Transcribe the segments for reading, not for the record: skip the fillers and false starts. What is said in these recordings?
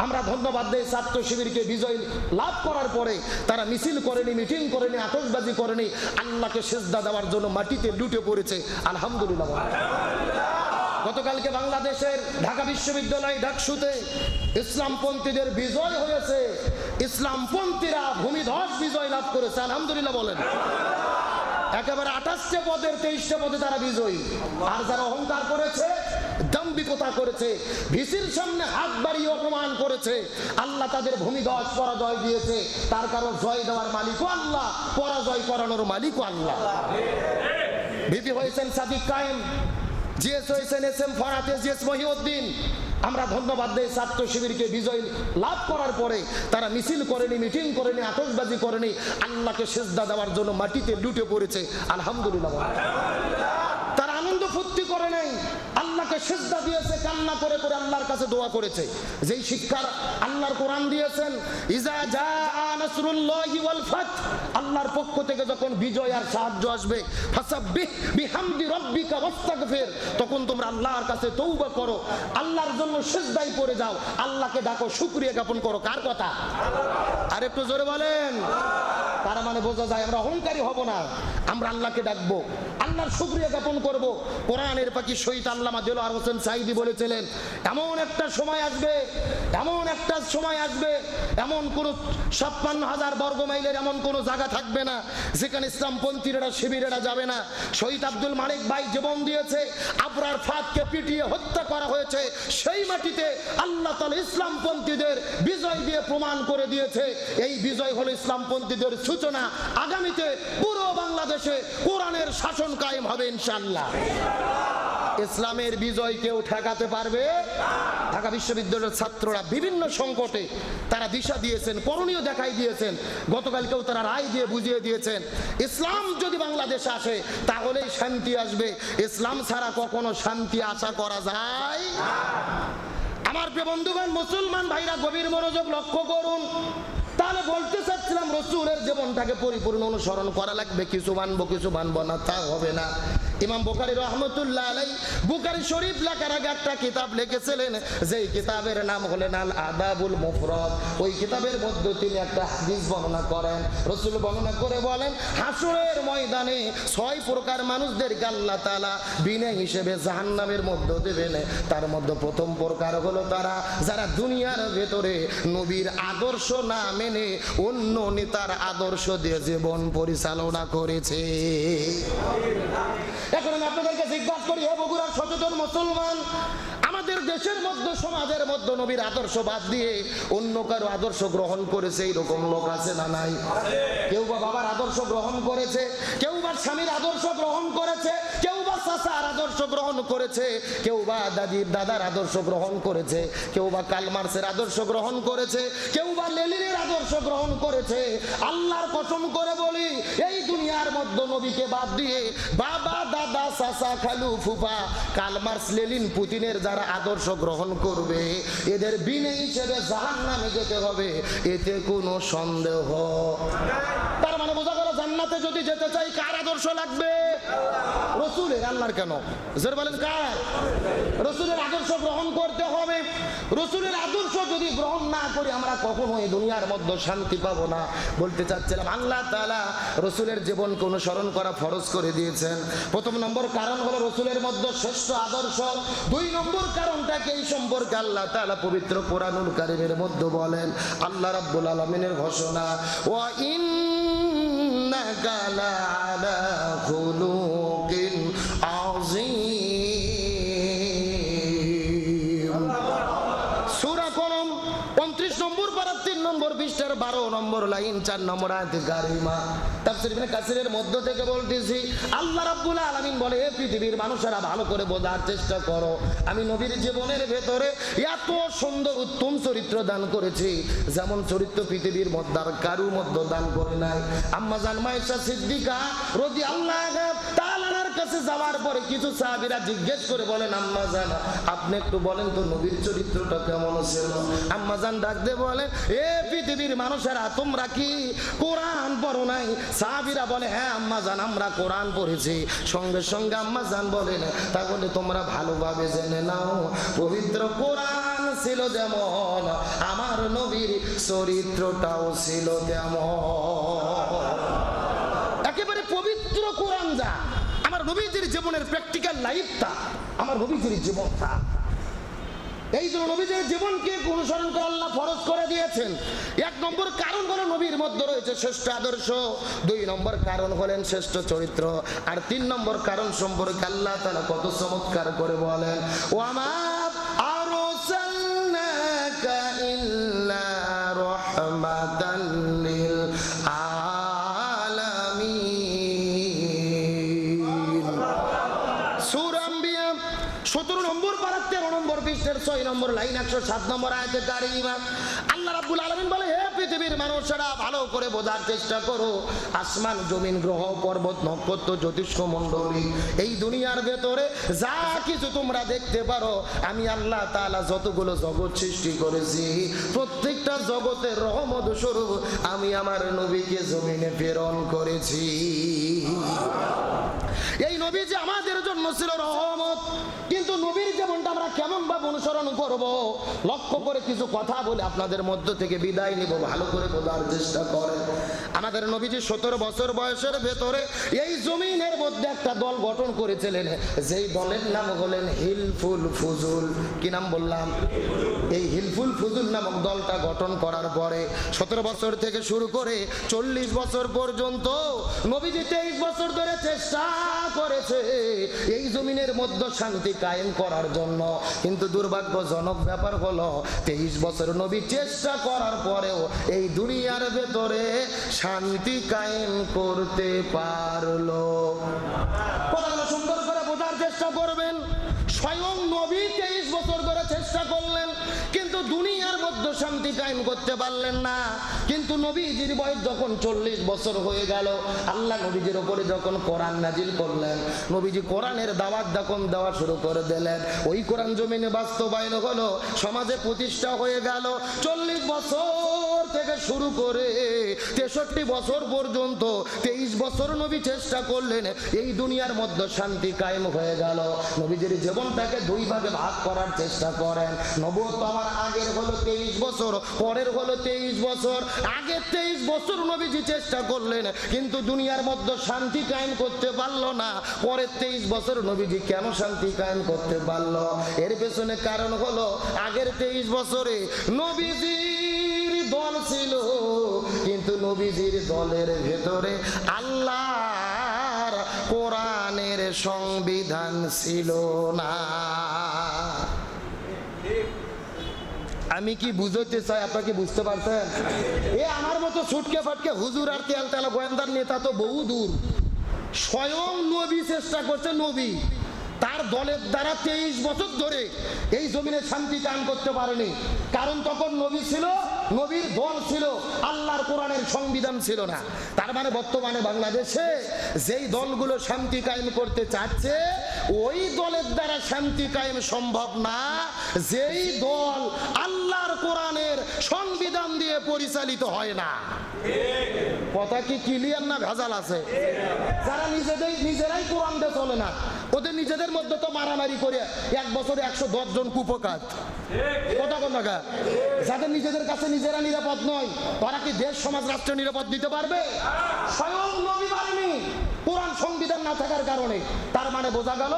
আমরা ধন্যবাদ দেই ছাত্র শিবিরকে বিজয় লাভ করার পরে তারা মিছিল করেনি, মিটিং করেনি, আতশবাজি করেনি, আল্লাহকে সিজদা দেওয়ার জন্য মাটিতে লুটে পড়েছে। আলহামদুলিল্লাহ। গতকালকে বাংলাদেশের ঢাকা বিশ্ববিদ্যালয় ডাকসুতে ইসলামপন্থীদের বিজয় হয়েছে, ইসলামপন্থীরা ভূমিধস বিজয় লাভ করেছে। আলহামদুলিল্লাহ বলেন। একেবারে 28 পদের 23 পদে তারা বিজয়ী। আর যারা অহংকার করেছে, দাম্ভিকতা করেছে, ভিসির সামনে হাত বাড়িয়ে অপমান করেছে, আল্লাহ তাদের ভূমিধস পরাজয় দিয়েছে। তার কারণ জয় দেওয়ার মালিকও আল্লাহ, পরাজয় করানোর মালিকও আল্লাহ। ভিপি হয়েছেন সাদিক কায়েম, জিএস হয়েছেন SM ফরাত, জিএস মহিউদ্দিন। আমরা ধন্যবাদ দেই ছাত্র শিবিরকে বিজয় লাভ করার পরে তারা মিছিল করেনি, মিটিং করেনি, আতশবাজি করেনি, আল্লাহকে সিজদা দেওয়ার জন্য মাটিতে লুটে পড়েছে। আলহামদুলিল্লাহ। তারা আনন্দ ফুর্তি করে নাই, আল্লাহকে সিজদা দিয়েছে, কান্না করে করে আল্লাহর কাছে দোয়া করেছে। যেই শিক্ষার আল্লাহর কোরআন দিয়েছেন, ইজা জাআ নাসরুল্লাহি ওয়াল ফাত, আল্লাহর পক্ষ থেকে যখন বিজয় আর সাহায্য আসবে, ফাসাব্বিহ বিহামদি রাব্বিকা ওয়াস্তাগফির, তখন তোমরা আল্লাহর কাছে তওবা করো, আল্লাহর জন্য সিজদায় পড়ে যাও, আল্লাহকে ডাকো, শুকরিয়া জ্ঞাপন করো। কার কথা? আর একটু জোরে বলেন। তার মানে বোঝা যায় আমরা অহংকারী হব না, আমরা আল্লাহকে ডাকবো, আল্লাহর শুকরিয়া জ্ঞাপন করব। কোরআনের পাখি শহীদ আল্লামা দেলোয়ার হোসেন সাঈদী বলেছিলেন, এমন একটা সময় আসবে, এমন একটা সময় আসবে, এমন কোন 56,000 বর্গ মাইলের এমন কোন জায়গা থাকবে না যেখানে ইসলামপন্থীরা শিবিরেরা যাবে না। শহীদ আব্দুল মালিক ভাই জীবন দিয়েছে, আবরার ফাঁদকে পিটিয়ে হত্যা করা হয়েছে, সেই মাটিতে আল্লাহ তাআলা ইসলামপন্থীদের বিজয় দিয়ে প্রমাণ করে দিয়েছে এই বিজয় হলো ইসলামপন্থীদের সূচনা। আগামীতে পুরো বাংলাদেশে কোরআনের শাসন কায়েম হবে ইনশাআল্লাহ। ইসলামের বিজয় কেউ ঠেকাতে পারবে? ঢাকা বিশ্ববিদ্যালয়ের ছাত্ররা বিভিন্ন সংকটে তারা দিশা দিয়েছেন, করণীয় দেখাই দিয়েছেন। গতকালকেও তারা রায় দিয়ে বুঝিয়ে দিয়েছেন, ইসলাম যদি বাংলাদেশে আসে তাহলেই শান্তি আসবে, ইসলাম ছাড়া কখনো শান্তি আশা করা যায়? আমার প্রিয় বন্ধুগণ, মুসলমান ভাইরা গভীর মনোযোগ লক্ষ্য করুন। তাহলে বলতে চাচ্ছিলাম রাসূলের জীবনটাকে পরিপূর্ণ অনুসরণ করা লাগবে। কিছু মানবো কিছু মানবো না তা হবে না। ইমাম বুখারী রাহমাতুল্লাহ আলাইহি বুখারী শরীফ লেখার আগে একটা কিতাব লিখেছিলেন, যেই কিতাবের নাম হলেন আল আদাবুল মুফরাদ। ওই কিতাবের মধ্যে তিনি একটা হাদিস বর্ণনা করেন। রাসূল বর্ণনা করে বলেন, হাসরের ময়দানে 6 প্রকার মানুষদেরকে আল্লাহ তাআলা বিনা হিসেবে জাহান্নামের মধ্যে দেবেন। তার মধ্যে প্রথম প্রকার হলো তারা যারা দুনিয়ার ভেতরে নবীর আদর্শ না মেনে অন্য নেতার আদর্শ দিয়ে জীবন পরিচালনা করেছে। এখন আমি আপনাদেরকে জিজ্ঞাসা করি, হে বগুড়ার সচেতন মুসলমান, আমাদের দেশের মধ্যে সমাজের মধ্যে নবীর আদর্শ বাদ দিয়ে অন্য কারো আদর্শ গ্রহণ করেছে এরকম লোক আছে না নাই? কেউ বা বাবার আদর্শ গ্রহণ করেছে, কেউ বা স্বামীর আদর্শ গ্রহণ করেছে, কেউ বা চাচার আদর্শ গ্রহণ করেছে, কেউ বা দাদির দাদার আদর্শ গ্রহণ করেছে, কেউ বা কার্ল মার্ক্সের আদর্শ গ্রহণ করেছে, কেউ বা লেনিনের আদর্শ গ্রহণ করেছে। আল্লাহর কসম করে বলি, এই দুনিয়ার মধ্যে নবীকে বাদ দিয়ে বাবা দাদা চাচা খালু ফুফা কার্ল মার্ক্স লেনিন পুতিনের যারা আদর্শ গ্রহণ করবে এদের বিনা হিসেবে জাহান্নামে যেতে হবে, এতে কোনো সন্দেহ। তার মানে বোঝা গেল, জান্নাতে যদি যেতে চাই কার আদর্শ লাগবে? রাসূলের। আল্লাহর কেন? জোরে বলেন কার? রাসূলের আদর্শ গ্রহণ করতে হবে। রাসূলের আদর্শ যদি গ্রহণ না করি আমরা কখনো এই দুনিয়ার মধ্যে শান্তি পাবো না। বলতে চাচ্ছিলাম, আল্লাহ তাআলা রাসূলের জীবনকে অনুসরণ করা ফরজ করে দিয়েছেন। প্রথম নম্বর কারণ হলো রাসূলের মধ্যে শ্রেষ্ঠ আদর্শ। 2 নম্বর কারণটাকে এই সম্পর্কে আল্লাহ তাআলা পবিত্র কোরআনুল কারীমের মধ্যে বলেন, আল্লাহ রাব্বুল আলামিনের ঘোষণা, ওয়া ইন্নাকা লাআলা খুলুকিন আযীম। সূরা কলম 29 নম্বর পারা 3 নম্বর পৃষ্ঠার 12 নম্বর লাইন 4 নম্বর আয়াতে কারিমা। তাফসীর ইবনে কাসিরের মধ্য থেকে বলতেছি, আল্লাহ রাব্বুল আলামিন বলে, হে পৃথিবীর মানুষেরা ভালো করে বোঝার চেষ্টা করো, আমি নবীর জীবনের ভেতরে এত সুন্দর উত্তম চরিত্র দান করেছি, যেমন চরিত্র পৃথিবীর মধ্যে আর কারু মধ্যে দান করে নাই। আম্মা জান মায়েশা সিদ্দিকা রাদিয়াল্লাহু তাআলার কাছে যাওয়ার পরে কিছু সাহাবীরা জিজ্ঞেস করে বলেন, আম্মা জান আপনি একটু বলেন তো নবীর চরিত্রটা কেমন ছিল? আম্মা জান ডাক দিয়ে বলেন, এ পৃথিবীর মানুষেরা তোমরা কি কোরআন পড়ো নাই? সাহাবীরা বলে, হ্যাঁ আম্মা জান আমরা কোরআন পড়েছি। সঙ্গে সঙ্গে আম্মা জান বলেন, তাহলে তোমরা ভালোভাবে জেনে নাও পবিত্র কোরআন ছিল যেমন আমার নবীর চরিত্রটাও ছিল তেমন। একেবারে পবিত্র কোরআন যা, আমার নবীজির জীবনের প্র্যাকটিক্যাল লাইফটা, আমার নবীজির জীবনটা। এই জন্য নবীজির জীবনকে অনুসরণ করে আল্লাহ ফরজ করে দিয়েছেন। এক নম্বর কারণ হলো নবীর মধ্যে রয়েছে শ্রেষ্ঠ আদর্শ, দুই নম্বর কারণ হলেন শ্রেষ্ঠ চরিত্র, আর তিন নম্বর কারণ সম্পর্কে আল্লাহ তাআলা কত চমৎকার করে বলেন, ওয়ামা আরসালনাকা ইল্লা রাহমাতাল লিল আলামিন। সূরা আম্বিয়া 17 নম্বর পারা 13 নম্বর পৃষ্ঠার 6 নম্বর লাইন 107 নম্বর আয়াতে কারিমা আল্লাহ রাব্বুল আলামিন বলে, হে পৃথিবীর মানুষেরা ভালো করে বোঝার চেষ্টা করো, আসমান জমিন গ্রহ পর্বত নক্ষত্র জ্যোতিষ্ক মণ্ডলী এই দুনিয়ার ভেতরে যা কিছু তোমরা দেখতে পারো, আমি আল্লাহ তাআলা যতগুলো জগৎ সৃষ্টি করেছি প্রত্যেকটা জগতের রহমত স্বরূপ আমি আমার নবীকে জমিনে প্রেরণ করেছি। এই নবী যে আমাদের জন্য ছিল রহমত, কিন্তু নবীর জীবনটা আমরা কেমন ভাবে অনুসরণ করব, লক্ষ্য করে কিছু কথা বলে আপনাদের মধ্য থেকে বিদায় নিব, ভালো করে বোঝার চেষ্টা করেন। আমাদের নবীজি 17 বছর বয়সের ভেতরে এই জমিনের মধ্যে একটা দল গঠন করেছিলেন, যেই দলের নাম হলেন হিলফুল ফুজুল। কি নাম বললাম? এই হিলফুল ফুজুল নামক দলটা গঠন করার পরে 17 বছর থেকে শুরু করে 40 বছর পর্যন্ত নবীজি 23 বছর ধরে চেষ্টা করেছে এই জমিনের মধ্যে শান্তি কায়েম করার জন্য, কিন্তু দুর্ভাগ্যজনক ব্যাপার হলো 23 বছর নবী চেষ্টা করার পরেও এই দুনিয়ার ভেতরে শান্তি কায়েম করতে পারলো। কথাগুলো সুন্দর করে বোঝার চেষ্টা করবেন। স্বয়ং নবী 23 বছর ধরে চেষ্টা করলেন, কিন্তু দুনিয়ার মধ্যে শান্তি কায়েম করতে পারলেন না। কিন্তু নবীজির বয়স যখন 40 বছর হয়ে গেল, আল্লাহ নবীজির উপরে যখন কোরআন নাজিল করলেন, নবীজি কোরআনের দাওয়াত যখন দেওয়া শুরু করে দিলেন, ওই কোরআন জমিনে বাস্তবায়ন হলো, সমাজে প্রতিষ্ঠা হয়ে গেল। 40 বছর থেকে শুরু করে 63 বছর পর্যন্ত 23 বছর নবী চেষ্টা করলেন, এই দুনিয়ার মধ্যে শান্তি কায়েম হয়ে গেল। নবীজির জীবনটাকে দুই ভাগে ভাগ করার চেষ্টা করেন। নবুয়ত আমার আগের হলো 23 বছর, পরের হলো 23 বছর। আগে 23 বছর নবীজি চেষ্টা করলেন, কিন্তু দুনিয়ার মধ্যে শান্তি কায়েম করতে পারলো না। পরের 23 বছর নবীজি কেন শান্তি কায়েম করতে পারলো? এর পেছনে কারণ হলো, আগের 23 বছরে নবীজির দল ছিল, কিন্তু নবীজির দলের ভেতরে আল্লাহর কোরআনের সংবিধান ছিল না। আমি কি বুঝতে চাই, আপনাকে বুঝতে পারছেন? এ আমার মতো ছুটকে ফাটকে হুজুর আর তেল তেলা গোয়েন্দার নেতা তো বহু দূর। স্বয়ং নবী চেষ্টা করছে, নবী তার দলের দ্বারা 23 বছর ধরে এই জমিনে শান্তি কায়েম করতে পারেনি। কারণ তখন নবী ছিল, নবীর দল ছিল, আল্লাহর কোরআনের সংবিধান ছিল না। তার মানে বর্তমানে বাংলাদেশে যেই দলগুলো শান্তি কায়েম করতে চাচ্ছে, ওই দলের দ্বারা শান্তি কায়েম সম্ভব না, যেই দল আল্লাহর কোরআনের সংবিধান দিয়ে পরিচালিত হয় না। কথা কি ক্লিয়ার না ভেজাল আছে? যারা নিজেরাই কোরআন দিয়ে চলে না, ওদের নিজেদের মধ্যে তো মারামারি করে এক বছরে 110 জন কুপকার। কথা কোন জায়গা? যাদের নিজেদের কাছে নিজেরা নিরাপদ নয়, তারা কি দেশ সমাজ রাষ্ট্র নিরাপদ দিতে পারবে? স্বয়ং নবী পারেনি, কোরআন সংবিধান না থাকার কারণে। তার মানে বোঝা গেল,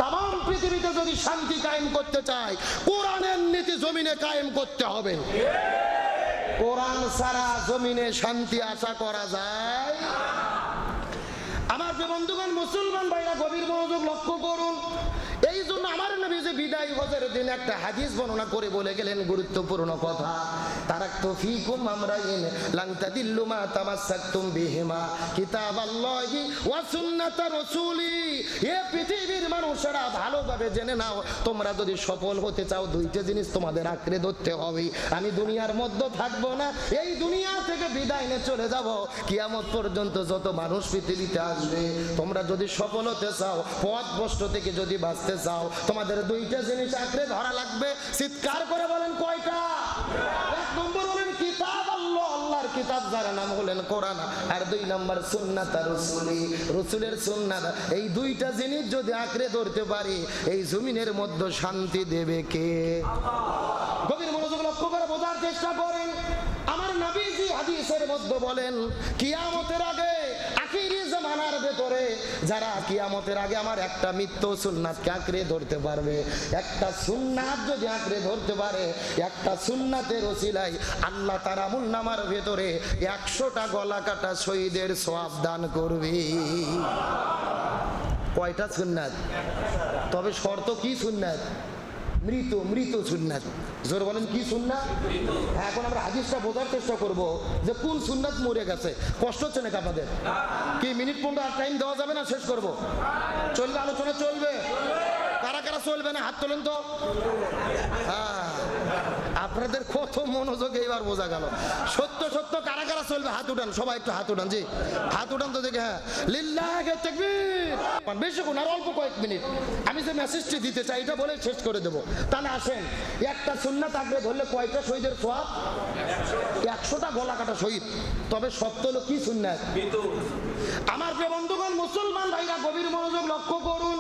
তাম পৃথিবীতে যদি শান্তি কায়েম করতে চায়, কোরআনের নীতি জমিনে কায়েম করতে হবে। কোরআন ছাড়া জমিনে শান্তি আশা করা যায়? আমার যে বন্ধুগণ মুসলমান ভাইরা গভীর মনোযোগ লক্ষ্য করুন। এই জন্য আমার নবী যে বিদায় হজের দিন একটা হাদিস বর্ণনা করে বলে গেলেন গুরুত্বপূর্ণ কথা, তারাকতু ফীকুম আমরাইন লান তাদিল্লু মা তামাসসাকতুম বিহিমা কিতাবাল্লাহি ওয়া সুন্নাতা রাসূলি। এ পৃথিবীর মানুষেরা ভালোভাবে জেনে নাও, তোমরা যদি সফল হতে চাও, দুইটা জিনিস তোমাদের আঁকড়ে ধরতে হবে। আমি দুনিয়ার মধ্যে থাকবো না, এই দুনিয়া থেকে বিদায় নিয়ে চলে যাব। কিয়ামত পর্যন্ত যত মানুষ পৃথিবীতে আসবে, তোমরা যদি সফল হতে চাও, পথ ভ্রষ্ট থেকে যদি বাঁচতে চাও, তোমাদের দুইটা জিনিস আঁকড়ে ধরা লাগবে। চিৎকার করে বলেন কয়টা? এক নম্বর হলেন কিতাব আল্লাহ, আল্লাহর কিতাব যার নাম হলেন কোরআন, আর দুই নম্বর সুন্নাত রাসূলি, রাসূলের সুন্নাত। এই দুইটা জিনিস যদি আঁকড়ে ধরতে পারি, এই জমিনের মধ্যে শান্তি দেবে কে? গভীর মনোযোগ লক্ষ্য করে বোঝার চেষ্টা করেন। আমার নবীজি হাদিসের মধ্যে বলেন, কিয়ামতের আগে আখিরি জামানার ভেতরে যারা কিয়ামতের আগে আমার একটা মৃত্যু সুন্নাতকে আঁকড়ে ধরতে পারবে, একটা সুন্নাত যদি আঁকড়ে ধরতে পারে, একটা সুন্নাতের ওসিলায় আল্লাহ তার আমুলনামার ভেতরে 100টা গলা কাটা শহীদের সওয়াব দান করবে। কয়টা সুন্নাত? তবে শর্ত কি? সুন্নাত মৃত সুন্নাত। জোর বলেন, কি সুন্নাত? হ্যাঁ, এখন আমরা হাদিসটা বোঝার চেষ্টা করব যে কোন সুন্নাত মরে গেছে। কষ্ট হচ্ছে নাকি আপনাদের? কি মিনিট 15 আর টাইম দেওয়া যাবে না? শেষ করব? চলবে? আলোচনা চলবে? কারা কারা চলবে না হাত তোলেন তো। হ্যাঁ, আপনাদের কত মনোযোগ এইবার বোঝা গেল। সত্য সত্য কারা কারা চলবে হাত উঠান, সবাই একটু হাত উঠান। জি, হাত উঠান তো দেখে। হ্যাঁ, লিল্লাহি তাকবীর। বেশিক্ষণ আর অল্প কয়েক মিনিট আমি যে মেসেজটি দিতে চাই এটা বলে শেষ করে দেবো। তাহলে আসেন, একটা সুন্নাত আঁকড়ে ধরলে কয়টা শহীদের সওয়াব? 100টা গলা কাটা শহীদ। তবে সত্য হলো কি? সুন্নাত। আমার প্রিয় বন্ধুগণ, মুসলমান ভাইরা গভীর মনোযোগ লক্ষ্য করুন।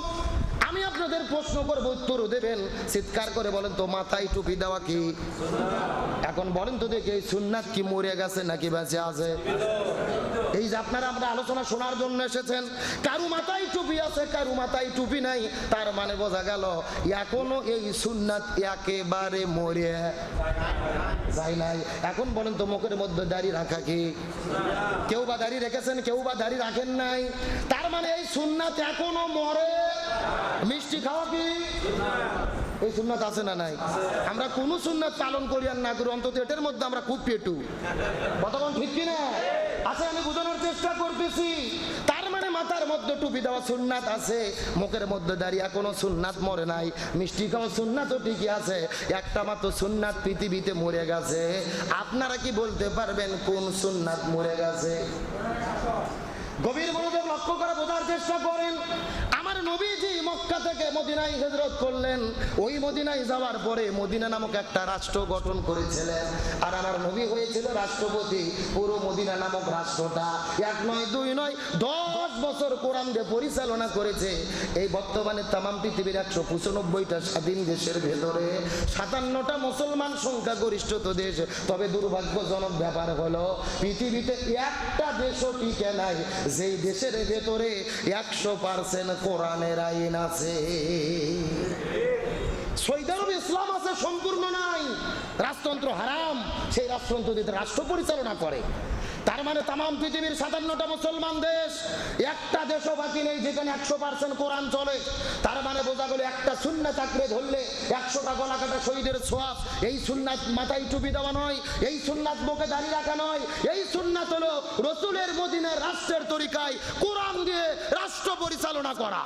আমি আপনাদের প্রশ্ন করবো, উত্তর দেবেন। চিৎকার করে বলেন তো, মাথায় টুপি দেওয়া কি? এখন বলেন তো দেখি, এই সুন্নাত কি মরে গেছে নাকি বেঁচে আছে? এই যে আপনারা আমরা আলোচনা শোনার জন্য এসেছেন, কারু মাথায় টুপি আছে, কারু মাথায় টুপি নাই, তার মানে বোঝা গেল এখনো এই সুন্নাত একেবারে মরে যায় নাই। এখন বলেন তো, মুখের মধ্যে দাড়ি রাখা কি? কেউ বা দাড়ি রেখেছেন, কেউ বা দাড়ি রাখেন নাই, তার মানে এই সুন্নাত এখনো মরে। মিষ্টি খাওয়া কি? এই সুন্নাত আছে না নাই? আমরা কোন সুন্নাত পালন করি আর না করি, অন্তত এটার মধ্যে আমরা খুব পেটু। কতক্ষণ ঠিক কিনা? আচ্ছা, আমি বোঝানোর চেষ্টা করতেছি। তার মানে মাথার মধ্যে টুপি দেওয়া সুন্নাত আছে, মুখের মধ্যে দাঁড়িয়ে কোনো সুন্নাত মরে নাই। মিষ্টি খাওয়া সুন্নাতও ঠিকই আছে, একটা মাত্র সুন্নাত পৃথিবীতে মরে গেছে। আপনারা কি বলতে পারবেন কোন সুন্নাত মরে গেছে? গভীর মনোযোগ লক্ষ্য করে বোঝার চেষ্টা করেন। আমার নবীজি মক্কা থেকে মদিনায় হিজরত করলেন। ওই মদিনায় যাওয়ার পরে মদিনা নামক একটা রাষ্ট্র গঠন করেছিলেন, আর আমার নবী হয়েছিল রাষ্ট্রপতি। পুরো মদিনা নামক রাষ্ট্রটা 1 নয় 2 নয় 10 বছর কোরআন দিয়ে পরিচালনা করেছে। এই বর্তমানে তামাম পৃথিবীর 195টা স্বাধীন দেশের ভেতরে 57টা মুসলমান সংখ্যাগরিষ্ঠত দেশ। তবে দুর্ভাগ্যজনক ব্যাপার হলো, পৃথিবীতে একটা দেশও টিকে নাই যেই দেশের ভেতরে 100% কোরআনের আইন আছে। সৌদি আরবে ইসলাম আছে, সম্পূর্ণ নাই, রাজতন্ত্র হারাম। সেই রাজতন্ত্র দিতে রাষ্ট্র পরিচালনা করে। তার মানে তামাম পৃথিবীর 57টা মুসলমান দেশ, একটা দেশও বাকি নেই যেখানে 100% কোরআন চলে। তার মানে বোঝা গেল, একটা সুন্নাত আঁকড়ে ধরলে 100টা গলা কাটা শহীদের সওয়াব। এই সুন্নাত মাথায় টুপি দেওয়া নয়, এই সুন্নাত মুখে দাড়ি রাখা নয়, এই সুন্নাত হলো রাসূলের মদিনার রাষ্ট্রের তরিকায় কোরআন দিয়ে রাষ্ট্র পরিচালনা করা।